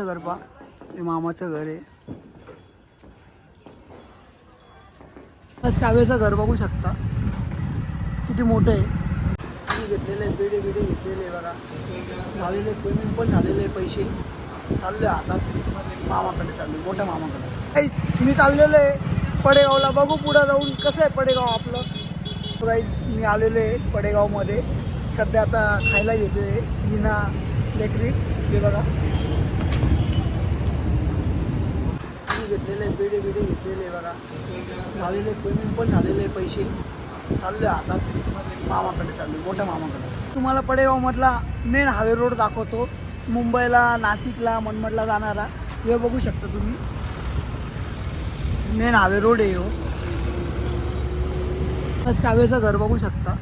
घर पा हे मामाचं घर आहे. बस काव्याचं घर बघू शकता किती मोठं आहे. मी घेतलेले बिडे घेतलेले बघा. झालेले पेमेंट पण झालेले पैसे चालले हातात मामाकडे चालले मोठ्या मामाकडे. मी चाललेलो आहे पडेगावला. बघू पुढं जाऊन कसं आहे पडेगाव आपलं. गाईस मी आलेलो आहे पडेगावमध्ये. सध्या आता खायला घेतो आहे हिना बेकरी. हे बघा घेतलेले बिडे घेतलेले बघा. झालेले पेमेंट पण झालेले पैसे चालले हातात मामाकडे चालले मोठ्या मामाकडे. तुम्हाला पडेगावमधला मेन हायवे रोड दाखवतो. मुंबईला नाशिकला मनमाडला जाणारा हे बघू शकता तुम्ही. मेन हायवे रोड आहे हो. बस काव्याचं घर बघू शकता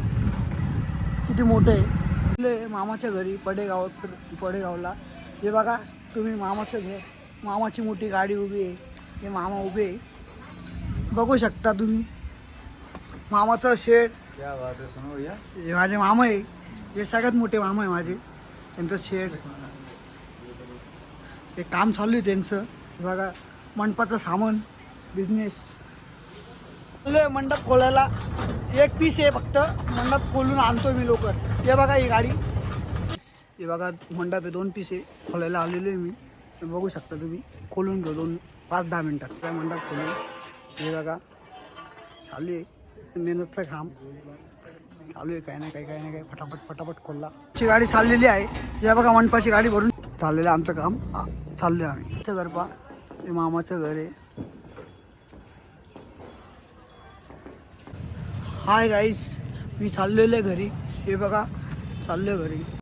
किती मोठं आहे. मामाच्या घरी पडेगावला हे बघा तुम्ही. मामाचं घर, मामाची मोठी गाडी उभी आहे. हे मामा उभे आहे बघू शकता तुम्ही. मामाचं शेड. हे माझे मामा आहे. हे सगळ्यात मोठे मामा आहे माझे. त्यांचं शेड हे काम चालू आहे त्यांचं. हे बघा मंडपाचं सामान बिझनेस मंडप खोलायला. एक पीस आहे फक्त. मंडप खोलून आणतो मी लवकर. हे बघा ही गाडी. हे बघा मंडप आहे 2 पीस आहे. खोलायला आलेलो आहे मी. बघू शकता तुम्ही. खोलून घेऊ 5-10 मिनटात काय मंडप खोलून. हे बघा चालू आहे मेहनतचं काम चालू आहे. काय नाही काय फटाफट खोलला. ची गाडी चाललेली आहे. हे बघा मंडपाची गाडी भरून चाललेलं आहे आमचं काम. चाललो आहे आम्ही. घर पा हे मामाचं घर आहे. हाय गाईस मी चाललेलो आहे घरी. हे बघा चाललो आहे घरी.